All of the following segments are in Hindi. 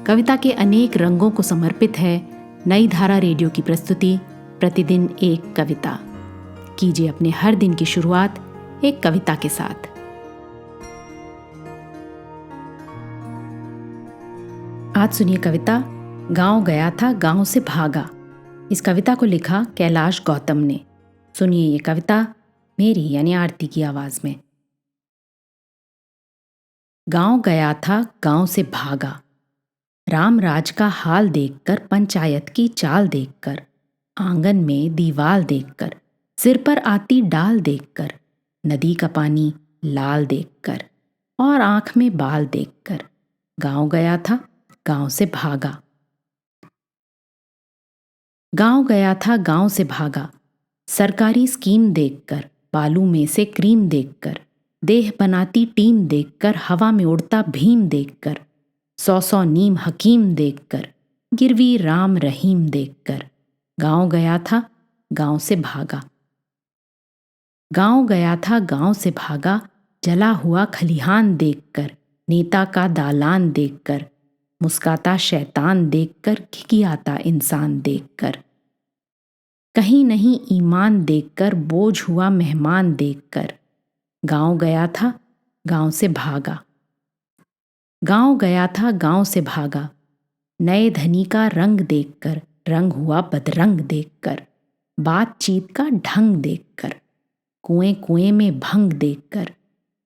कविता के अनेक रंगों को समर्पित है नई धारा रेडियो की प्रस्तुति प्रतिदिन एक कविता। कीजिए अपने हर दिन की शुरुआत एक कविता के साथ। आज सुनिए कविता गांव गया था गांव से भागा। इस कविता को लिखा कैलाश गौतम ने। सुनिए ये कविता मेरी यानी आरती की आवाज में। गांव गया था गांव से भागा, राम राज का हाल देखकर, पंचायत की चाल देखकर, आंगन में दीवाल देखकर, सिर पर आती डाल देखकर, नदी का पानी लाल देखकर और आंख में बाल देखकर, गांव गया था गांव से भागा। गांव गया था गांव से भागा, सरकारी स्कीम देखकर, बालू में से क्रीम देखकर, देह बनाती टीम देखकर, हवा में उड़ता भीम देखकर, 100 नीम हकीम देखकर, गिरवी राम रहीम देखकर, गांव गया था गांव से भागा। गांव गया था गांव से भागा, जला हुआ खलिहान देखकर, नेता का दालान देखकर, मुस्काता शैतान देखकर, खिकियाता इंसान देखकर, कहीं नहीं ईमान देखकर, बोझ हुआ मेहमान देखकर, गांव गया था गांव से भागा। गांव गया था गांव से भागा, नए धनी का रंग देखकर, रंग हुआ बदरंग देखकर, बातचीत का ढंग देखकर, कुएं कुएं में भंग देखकर,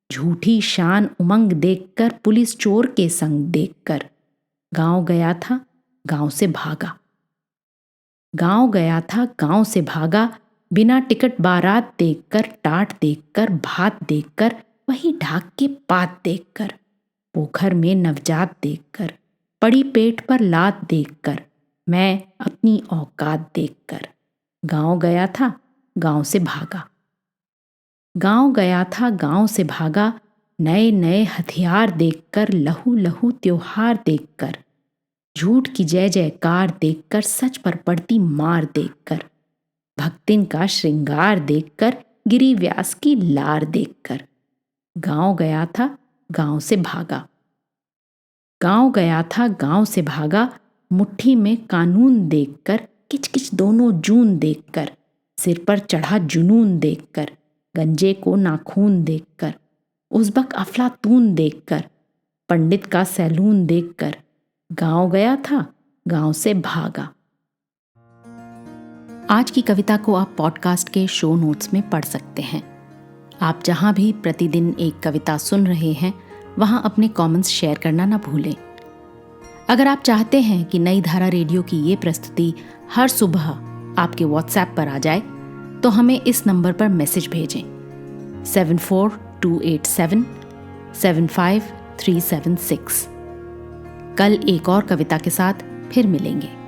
झूठी शान उमंग देखकर, पुलिस चोर के संग देखकर, गांव गया था गांव से भागा। गांव गया था गांव से भागा, बिना टिकट बारात देखकर, टाट देखकर, भात देखकर, वही ढाक के पात देखकर, पोखर में नवजात देखकर, पड़ी पेट पर लात देखकर, मैं अपनी औकात देखकर, गांव गया था गांव से भागा। गांव गया था गांव से भागा, नए नए हथियार देखकर, लहू लहू त्योहार देखकर, झूठ की जय जयकार देखकर, सच पर पड़ती मार देखकर, भक्तिन का श्रृंगार देखकर, गिरी व्यास की लार देखकर, गांव गया था गांव से भागा। गांव गया था गांव से भागा, मुट्ठी में कानून देखकर, किचकिच दोनों जून देखकर, सिर पर चढ़ा जुनून देखकर, गंजे को नाखून देखकर, उज़्बक अफलातून देखकर, पंडित का सैलून देखकर, गांव गया था गांव से भागा। आज की कविता को आप पॉडकास्ट के शो नोट्स में पढ़ सकते हैं। आप जहां भी प्रतिदिन एक कविता सुन रहे हैं वहां अपने कमेंट्स शेयर करना ना भूलें। अगर आप चाहते हैं कि नई धारा रेडियो की ये प्रस्तुति हर सुबह आपके व्हाट्सएप पर आ जाए तो हमें इस नंबर पर मैसेज भेजें 7428775376। कल एक और कविता के साथ फिर मिलेंगे।